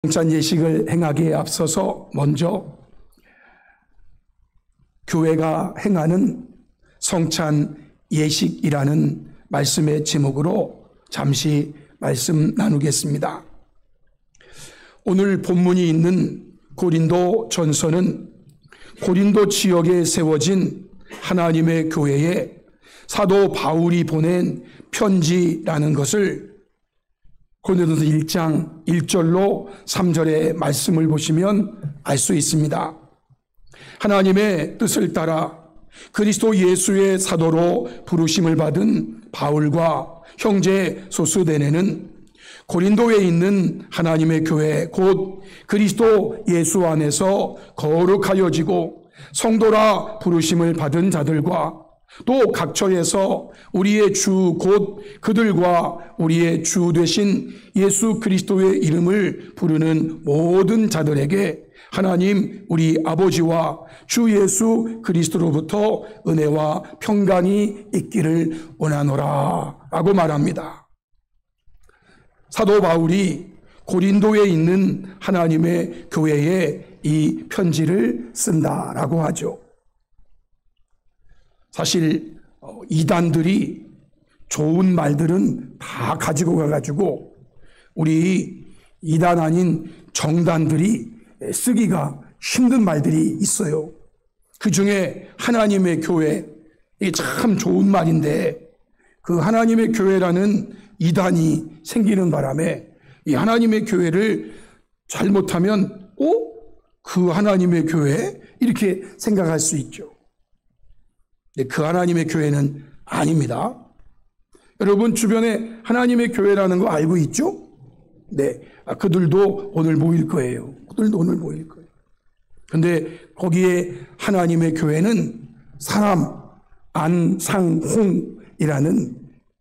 성찬 예식을 행하기에 앞서서 먼저 교회가 행하는 성찬 예식이라는 말씀의 제목으로 잠시 말씀 나누겠습니다. 오늘 본문이 있는 고린도 전서는 고린도 지역에 세워진 하나님의 교회에 사도 바울이 보낸 편지라는 것을 고린도서 1장 1절로 3절의 말씀을 보시면 알 수 있습니다. 하나님의 뜻을 따라 그리스도 예수의 사도로 부르심을 받은 바울과 형제 소스데네는 고린도에 있는 하나님의 교회 곧 그리스도 예수 안에서 거룩하여지고 성도라 부르심을 받은 자들과 또 각처에서 우리의 주 곧 그들과 우리의 주 되신 예수 그리스도의 이름을 부르는 모든 자들에게 하나님 우리 아버지와 주 예수 그리스도로부터 은혜와 평강이 있기를 원하노라 라고 말합니다. 사도 바울이 고린도에 있는 하나님의 교회에 이 편지를 쓴다라고 하죠. 사실 이단들이 좋은 말들은 다 가지고 가가지고 우리 이단 아닌 정단들이 쓰기가 힘든 말들이 있어요. 그 중에 하나님의 교회, 이게 참 좋은 말인데 그 하나님의 교회라는 이단이 생기는 바람에 이 하나님의 교회를 잘못하면 그 하나님의 교회? 이렇게 생각할 수 있죠. 그 하나님의 교회는 아닙니다. 여러분 주변에 하나님의 교회라는 거 알고 있죠? 네, 그들도 오늘 모일 거예요. 그들도 오늘 모일 거예요. 그런데 거기에 하나님의 교회는 사람 안상홍이라는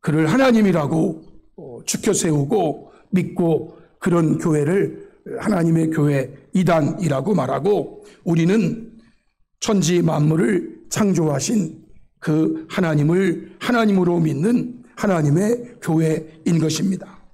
그를 하나님이라고 지켜 세우고 믿고 그런 교회를 하나님의 교회 이단이라고 말하고 우리는 천지 만물을 창조하신 그 하나님을 하나님으로 믿는 하나님의 교회인 것입니다.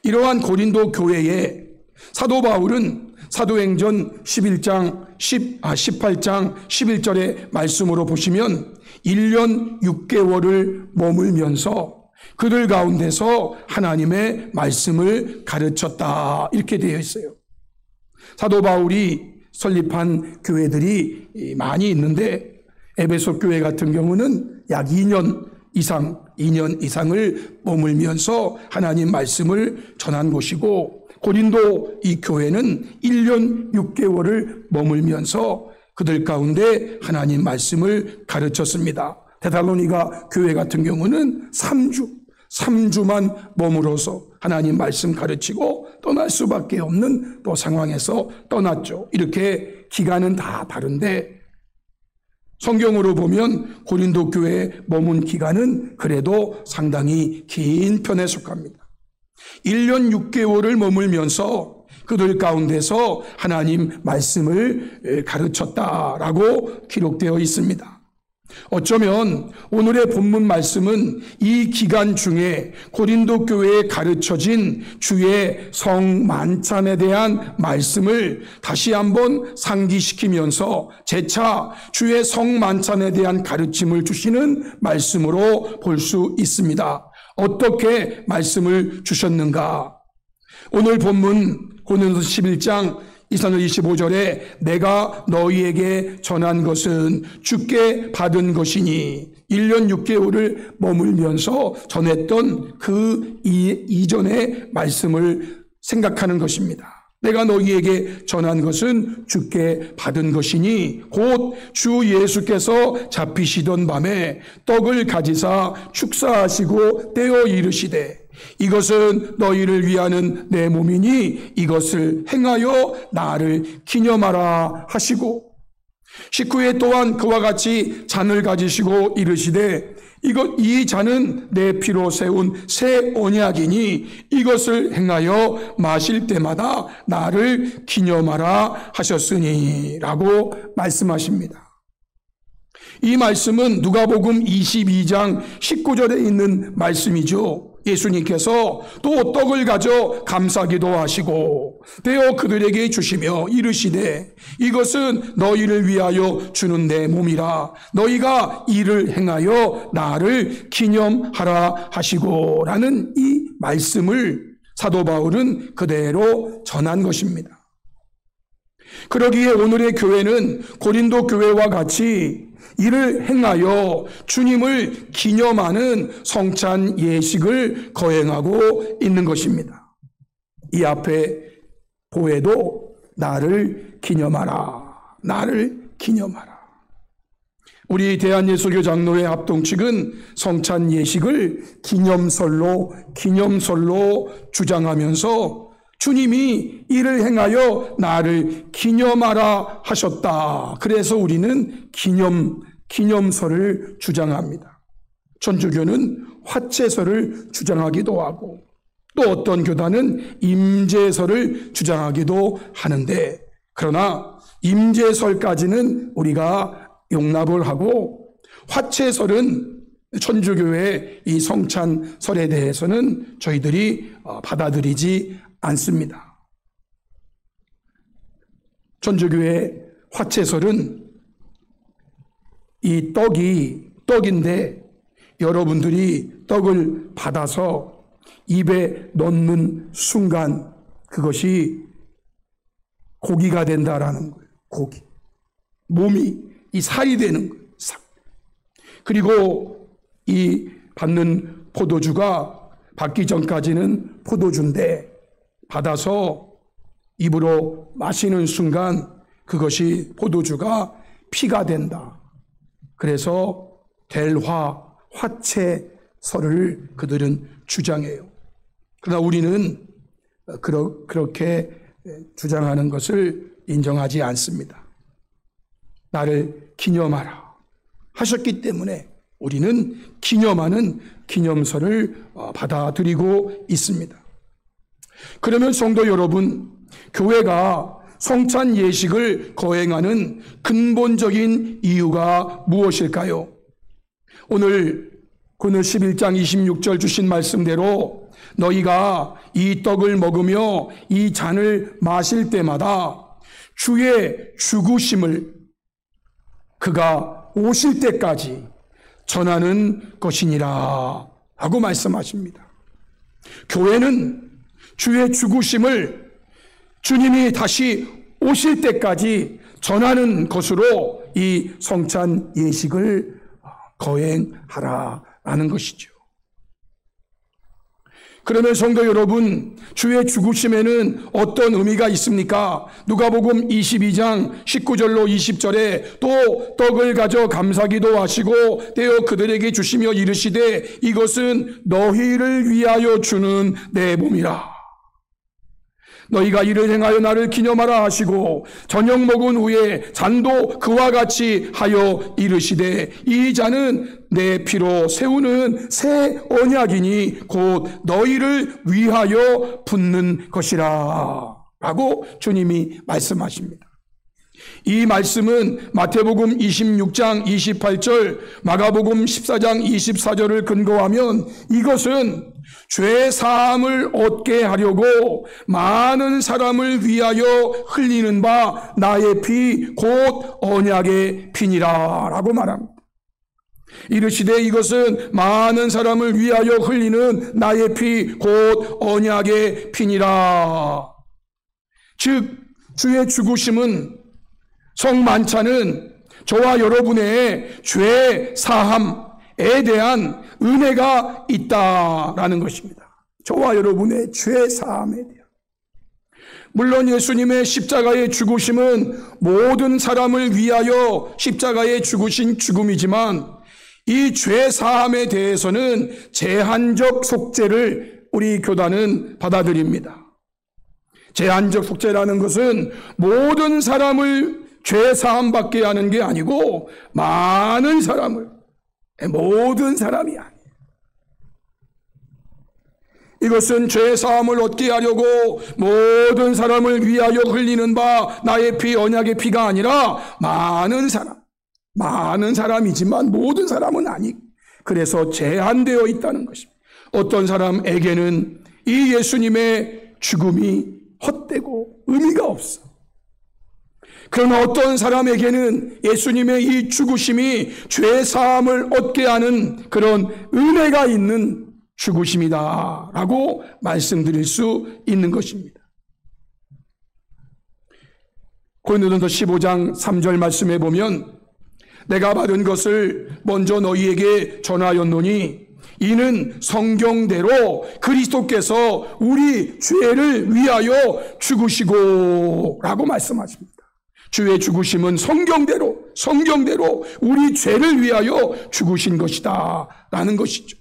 이러한 고린도 교회에 사도 바울은 사도행전 18장 11절의 말씀으로 보시면 1년 6개월을 머물면서 그들 가운데서 하나님의 말씀을 가르쳤다 이렇게 되어 있어요. 사도 바울이 설립한 교회들이 많이 있는데 에베소 교회 같은 경우는 약 2년 이상을 머물면서 하나님 말씀을 전한 곳이고 고린도 이 교회는 1년 6개월을 머물면서 그들 가운데 하나님 말씀을 가르쳤습니다. 데살로니가 교회 같은 경우는 3주만 머물어서 하나님 말씀 가르치고 떠날 수밖에 없는 또 상황에서 떠났죠. 이렇게 기간은 다 다른데 성경으로 보면 고린도 교회에 머문 기간은 그래도 상당히 긴 편에 속합니다. 1년 6개월을 머물면서 그들 가운데서 하나님 말씀을 가르쳤다라고 기록되어 있습니다. 어쩌면 오늘의 본문 말씀은 이 기간 중에 고린도 교회에 가르쳐진 주의 성만찬에 대한 말씀을 다시 한번 상기시키면서 재차 주의 성만찬에 대한 가르침을 주시는 말씀으로 볼 수 있습니다. 어떻게 말씀을 주셨는가? 오늘 본문 고린도서 11장 25절에 내가 너희에게 전한 것은 주께 받은 것이니 1년 6개월을 머물면서 전했던 그 이전의 말씀을 생각하는 것입니다. 내가 너희에게 전한 것은 주께 받은 것이니 곧 주 예수께서 잡히시던 밤에 떡을 가지사 축사하시고 떼어 이르시되 이것은 너희를 위하는 내 몸이니 이것을 행하여 나를 기념하라 하시고 19회 또한 그와 같이 잔을 가지시고 이르시되 이 잔은 내 피로 세운 새 언약이니 이것을 행하여 마실 때마다 나를 기념하라 하셨으니 라고 말씀하십니다. 이 말씀은 누가복음 22장 19절에 있는 말씀이죠. 예수님께서 또 떡을 가져 감사기도 하시고 떼어 그들에게 주시며 이르시되 이것은 너희를 위하여 주는 내 몸이라 너희가 이를 행하여 나를 기념하라 하시고 라는 이 말씀을 사도 바울은 그대로 전한 것입니다. 그러기에 오늘의 교회는 고린도 교회와 같이 이를 행하여 주님을 기념하는 성찬 예식을 거행하고 있는 것입니다. 이 앞에 보에도 나를 기념하라, 나를 기념하라. 우리 대한예수교 장로회 합동 측은 성찬 예식을 기념설로 주장하면서 주님이 이를 행하여 나를 기념하라 하셨다. 그래서 우리는 기념설을 주장합니다. 천주교는 화채설을 주장하기도 하고 또 어떤 교단은 임재설을 주장하기도 하는데 그러나 임재설까지는 우리가 용납을 하고 화채설은 천주교의 이 성찬설에 대해서는 저희들이 받아들이지 않습니다. 천주교의 화채설은 이 떡인데 여러분들이 떡을 받아서 입에 넣는 순간 그것이 고기가 된다라는 거예요. 고기. 몸이 이 살이 되는 거예요. 살. 그리고 이 받는 포도주가 받기 전까지는 포도주인데 받아서 입으로 마시는 순간 그것이 포도주가 피가 된다. 그래서 화채설을 그들은 주장해요. 그러나 우리는 그렇게 주장하는 것을 인정하지 않습니다. 나를 기념하라 하셨기 때문에 우리는 기념하는 기념설을 받아들이고 있습니다. 그러면 성도 여러분, 교회가 성찬 예식을 거행하는 근본적인 이유가 무엇일까요? 오늘 11장 26절 주신 말씀대로 너희가 이 떡을 먹으며 이 잔을 마실 때마다 주의 죽으심을 그가 오실 때까지 전하는 것이니라 하고 말씀하십니다. 교회는 주의 죽으심을 주님이 다시 오실 때까지 전하는 것으로 이 성찬 예식을 거행하라라는 것이죠. 그러면 성도 여러분, 주의 죽으심에는 어떤 의미가 있습니까? 누가복음 22장 19절로 20절에 또 떡을 가져 감사기도 하시고 떼어 그들에게 주시며 이르시되 이것은 너희를 위하여 주는 내 몸이라. 너희가 이를 행하여 나를 기념하라 하시고 저녁 먹은 후에 잔도 그와 같이 하여 이르시되 이 잔은 내 피로 세우는 새 언약이니 곧 너희를 위하여 붓는 것이라 라고 주님이 말씀하십니다. 이 말씀은 마태복음 26장 28절, 마가복음 14장 24절을 근거하면 이것은 죄 사함을 얻게 하려고 많은 사람을 위하여 흘리는 바 나의 피 곧 언약의 피니라 라고 말합니다. 이르시되 이것은 많은 사람을 위하여 흘리는 나의 피 곧 언약의 피니라. 즉 주의 죽으심은 성만찬은 저와 여러분의 죄 사함에 대한 은혜가 있다라는 것입니다. 저와 여러분의 죄 사함에 대한. 물론 예수님의 십자가의 죽으심은 모든 사람을 위하여 십자가에 죽으신 죽음이지만 이 죄 사함에 대해서는 제한적 속죄를 우리 교단은 받아들입니다. 제한적 속죄라는 것은 모든 사람을 죄 사함 받게 하는 게 아니고 많은 사람을, 모든 사람이 아니에요. 이것은 죄 사함을 얻게 하려고 모든 사람을 위하여 흘리는 바 나의 피 언약의 피가 아니라 많은 사람이지만 모든 사람은 아니고 그래서 제한되어 있다는 것입니다. 어떤 사람에게는 이 예수님의 죽음이 헛되고 의미가 없어. 그러나 어떤 사람에게는 예수님의 이 죽으심이 죄 사함을 얻게 하는 그런 은혜가 있는 죽으심이다 라고 말씀드릴 수 있는 것입니다. 고린도전서 15장 3절 말씀에 보면 내가 받은 것을 먼저 너희에게 전하였노니 이는 성경대로 그리스도께서 우리 죄를 위하여 죽으시고 라고 말씀하십니다. 주의 죽으심은 성경대로 우리 죄를 위하여 죽으신 것이다 라는 것이죠.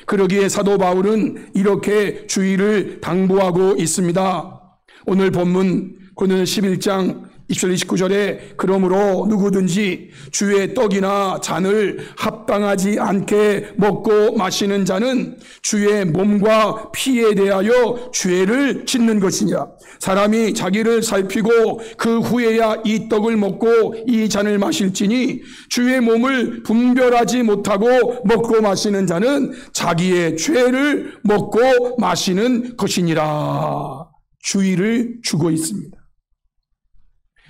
그러기에 사도 바울은 이렇게 주의를 당부하고 있습니다. 오늘 본문 고린도전서 11장 20절 29절에 그러므로 누구든지 주의 떡이나 잔을 합당하지 않게 먹고 마시는 자는 주의 몸과 피에 대하여 죄를 짓는 것이냐. 사람이 자기를 살피고 그 후에야 이 떡을 먹고 이 잔을 마실지니 주의 몸을 분별하지 못하고 먹고 마시는 자는 자기의 죄를 먹고 마시는 것이니라. 주의를 주고 있습니다.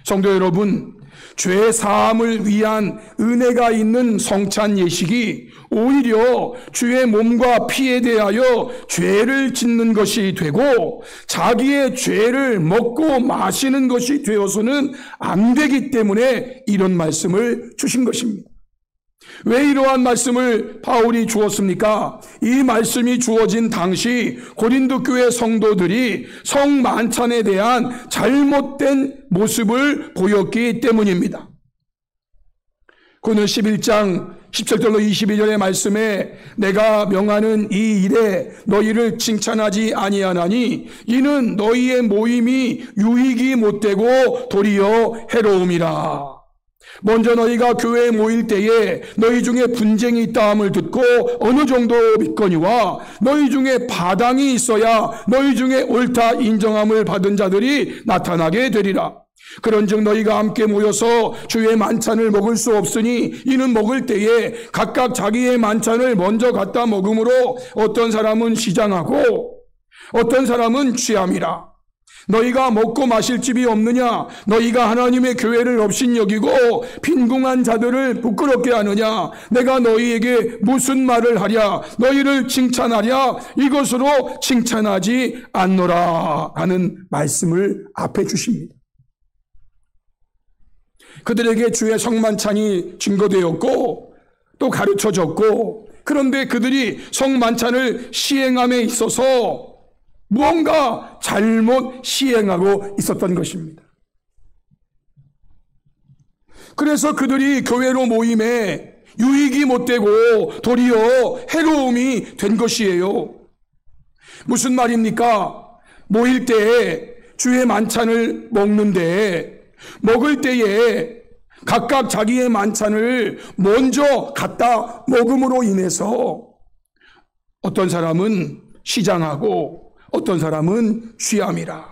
성도 여러분, 죄 사함을 위한 은혜가 있는 성찬 예식이 오히려 주의 몸과 피에 대하여 죄를 짓는 것이 되고 자기의 죄를 먹고 마시는 것이 되어서는 안 되기 때문에 이런 말씀을 주신 것입니다. 왜 이러한 말씀을 바울이 주었습니까? 이 말씀이 주어진 당시 고린도 교회 성도들이 성만찬에 대한 잘못된 모습을 보였기 때문입니다. 고린도서 11장 17절로 22절의 말씀에 내가 명하는 이 일에 너희를 칭찬하지 아니하나니 이는 너희의 모임이 유익이 못되고 도리어 해로움이라. 먼저 너희가 교회에 모일 때에 너희 중에 분쟁이 있다함을 듣고 어느 정도 믿거니와 너희 중에 바당이 있어야 너희 중에 옳다 인정함을 받은 자들이 나타나게 되리라. 그런즉 너희가 함께 모여서 주의 만찬을 먹을 수 없으니 이는 먹을 때에 각각 자기의 만찬을 먼저 갖다 먹음으로 어떤 사람은 시장하고 어떤 사람은 취함이라. 너희가 먹고 마실 집이 없느냐? 너희가 하나님의 교회를 업신여기고 빈궁한 자들을 부끄럽게 하느냐? 내가 너희에게 무슨 말을 하랴? 너희를 칭찬하랴? 이것으로 칭찬하지 않노라 하는 말씀을 앞에 주십니다. 그들에게 주의 성만찬이 증거되었고 또 가르쳐졌고, 그런데 그들이 성만찬을 시행함에 있어서 무언가 잘못 시행하고 있었던 것입니다. 그래서 그들이 교회로 모임에 유익이 못되고 도리어 해로움이 된 것이에요. 무슨 말입니까? 모일 때에 주의 만찬을 먹는데 먹을 때에 각각 자기의 만찬을 먼저 갖다 먹음으로 인해서 어떤 사람은 시장하고 어떤 사람은 취함이라.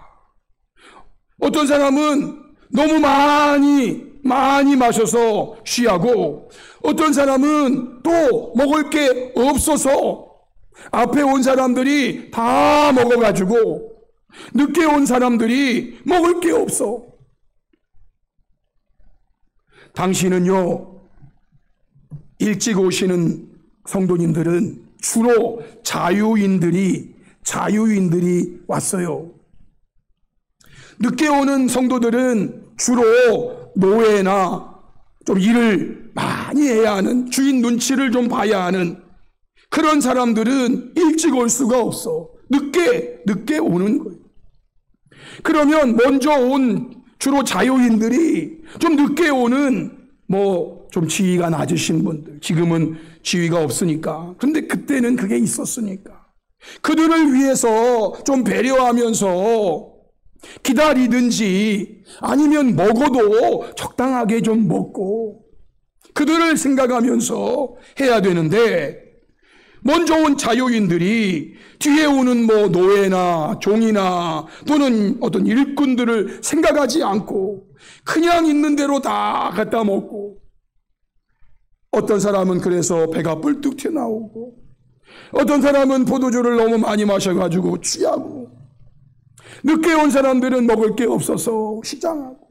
어떤 사람은 너무 많이 마셔서 취하고 어떤 사람은 또 먹을 게 없어서 앞에 온 사람들이 다 먹어가지고 늦게 온 사람들이 먹을 게 없어. 당시는요, 일찍 오시는 성도님들은 주로 자유인들이 왔어요. 늦게 오는 성도들은 주로 노예나 좀 일을 많이 해야 하는, 주인 눈치를 좀 봐야 하는 그런 사람들은 일찍 올 수가 없어. 늦게 오는 거예요. 그러면 먼저 온 주로 자유인들이 좀 늦게 오는 좀 지위가 낮으신 분들, 지금은 지위가 없으니까, 근데 그때는 그게 있었으니까 그들을 위해서 좀 배려하면서 기다리든지 아니면 먹어도 적당하게 좀 먹고 그들을 생각하면서 해야 되는데, 먼저 온 자유인들이 뒤에 오는 노예나 종이나 또는 어떤 일꾼들을 생각하지 않고 그냥 있는 대로 다 갖다 먹고, 어떤 사람은 그래서 배가 뿔뚝 튀어나오고 어떤 사람은 포도주를 너무 많이 마셔가지고 취하고, 늦게 온 사람들은 먹을 게 없어서 시장하고,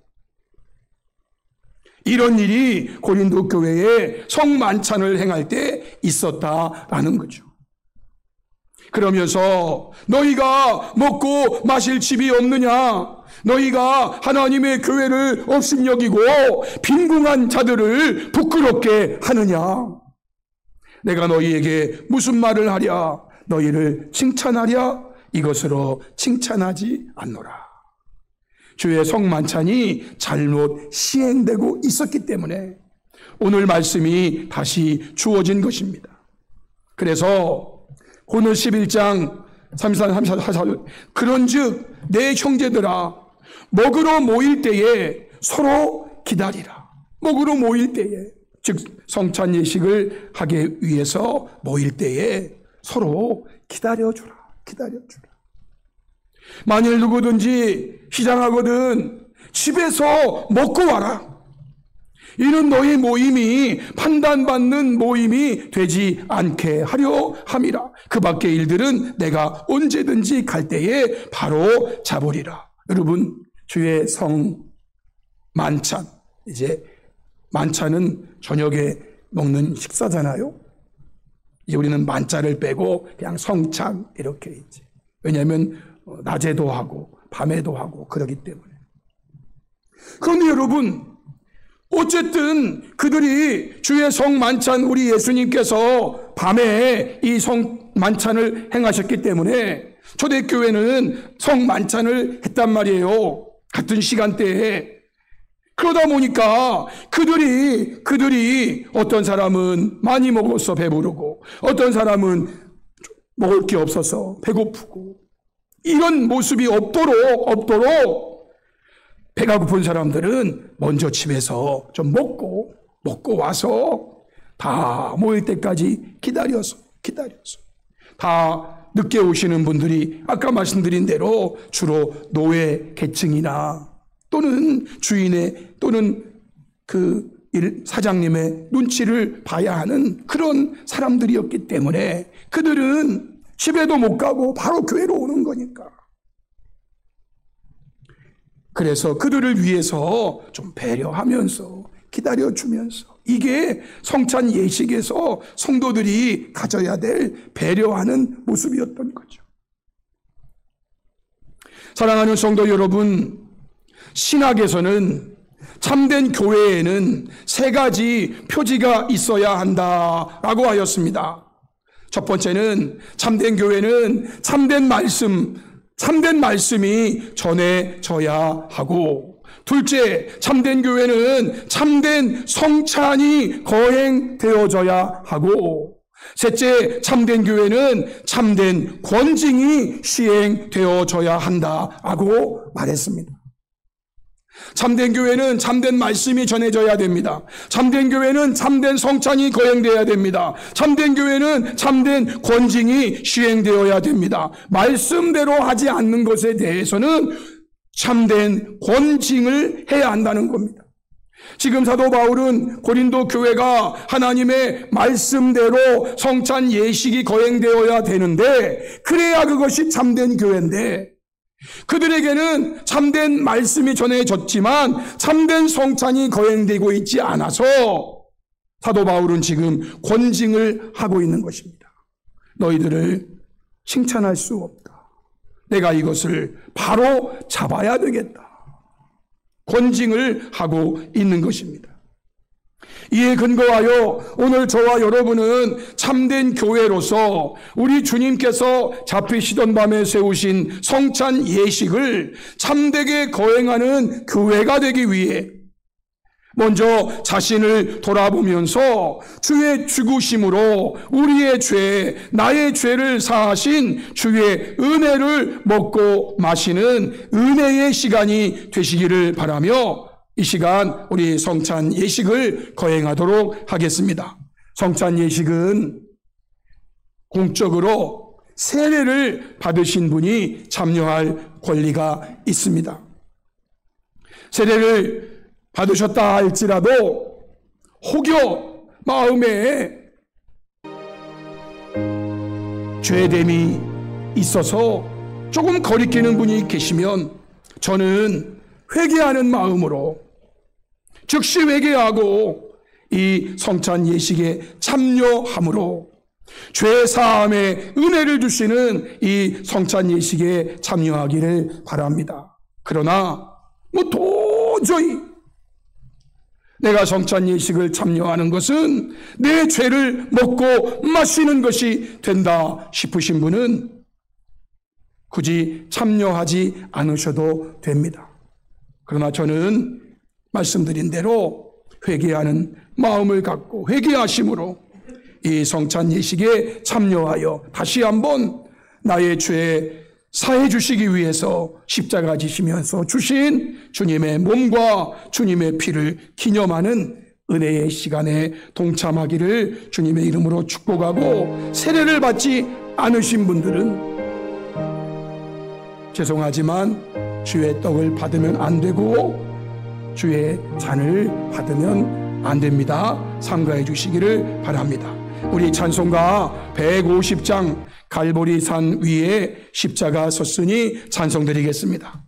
이런 일이 고린도 교회에 성만찬을 행할 때 있었다라는 거죠. 그러면서 너희가 먹고 마실 집이 없느냐? 너희가 하나님의 교회를 업신여기고 빈궁한 자들을 부끄럽게 하느냐? 내가 너희에게 무슨 말을 하랴? 너희를 칭찬하랴? 이것으로 칭찬하지 않노라. 주의 성만찬이 잘못 시행되고 있었기 때문에 오늘 말씀이 다시 주어진 것입니다. 그래서 오늘 11장 33, 34, 그런즉 내 형제들아 먹으러 모일 때에 서로 기다리라. 먹으러 모일 때에, 즉 성찬 예식을 하기 위해서 모일 때에 서로 기다려주라. 만일 누구든지 시장하거든 집에서 먹고 와라. 이는 너희 모임이 판단받는 모임이 되지 않게 하려 함이라. 그 밖의 일들은 내가 언제든지 갈 때에 바로 잡으리라. 여러분, 주의 성 만찬, 이제 만찬은 저녁에 먹는 식사잖아요. 이제 우리는 만찬을 빼고 그냥 성찬 이렇게 있지. 왜냐하면 낮에도 하고 밤에도 하고 그러기 때문에. 그런데 여러분, 어쨌든 그들이 주의 성만찬, 우리 예수님께서 밤에 이 성만찬을 행하셨기 때문에 초대교회는 성만찬을 했단 말이에요. 같은 시간대에. 그러다 보니까 그들이 어떤 사람은 많이 먹어서 배부르고 어떤 사람은 먹을 게 없어서 배고프고, 이런 모습이 없도록 배가 고픈 사람들은 먼저 집에서 좀 먹고 와서 다 모일 때까지 기다려서 다 늦게 오시는 분들이 아까 말씀드린 대로 주로 노예 계층이나 또는 주인의 또는 그 사장님의 눈치를 봐야 하는 그런 사람들이었기 때문에 그들은 집에도 못 가고 바로 교회로 오는 거니까. 그래서 그들을 위해서 좀 배려하면서 기다려주면서, 이게 성찬 예식에서 성도들이 가져야 될 배려하는 모습이었던 거죠. 사랑하는 성도 여러분, 신학에서는 참된 교회에는 세 가지 표지가 있어야 한다라고 하였습니다. 첫 번째는 참된 교회는 참된 말씀이 전해져야 하고, 둘째, 참된 교회는 참된 성찬이 거행되어져야 하고, 셋째, 참된 교회는 참된 권징이 시행되어져야 한다라고 말했습니다. 참된 교회는 참된 말씀이 전해져야 됩니다. 참된 교회는 참된 성찬이 거행되어야 됩니다. 참된 교회는 참된 권징이 시행되어야 됩니다. 말씀대로 하지 않는 것에 대해서는 참된 권징을 해야 한다는 겁니다. 지금 사도 바울은 고린도 교회가 하나님의 말씀대로 성찬 예식이 거행되어야 되는데, 그래야 그것이 참된 교회인데, 그들에게는 참된 말씀이 전해졌지만 참된 성찬이 거행되고 있지 않아서 사도 바울은 지금 권징을 하고 있는 것입니다. 너희들을 칭찬할 수 없다. 내가 이것을 바로 잡아야 되겠다. 권징을 하고 있는 것입니다. 이에 근거하여 오늘 저와 여러분은 참된 교회로서 우리 주님께서 잡히시던 밤에 세우신 성찬 예식을 참되게 거행하는 교회가 되기 위해 먼저 자신을 돌아보면서 주의 죽으심으로 우리의 죄, 나의 죄를 사하신 주의 은혜를 먹고 마시는 은혜의 시간이 되시기를 바라며 이 시간 우리 성찬 예식을 거행하도록 하겠습니다. 성찬 예식은 공적으로 세례를 받으신 분이 참여할 권리가 있습니다. 세례를 받으셨다 할지라도 혹여 마음에 죄됨이 있어서 조금 거리끼는 분이 계시면 저는 회개하는 마음으로 즉시 회개하고 이 성찬 예식에 참여함으로 죄 사함의 은혜를 주시는 이 성찬 예식에 참여하기를 바랍니다. 그러나 도저히 내가 성찬 예식을 참여하는 것은 내 죄를 먹고 마시는 것이 된다 싶으신 분은 굳이 참여하지 않으셔도 됩니다. 그러나 저는 말씀드린 대로 회개하는 마음을 갖고 회개하심으로 이 성찬 예식에 참여하여 다시 한번 나의 죄 사해 주시기 위해서 십자가 지시면서 주신 주님의 몸과 주님의 피를 기념하는 은혜의 시간에 동참하기를 주님의 이름으로 축복하고, 세례를 받지 않으신 분들은 죄송하지만 주의 떡을 받으면 안 되고 주의 잔을 받으면 안 됩니다. 삼가해 주시기를 바랍니다. 우리 찬송가 150장 갈보리산 위에 십자가 섰으니 찬송드리겠습니다.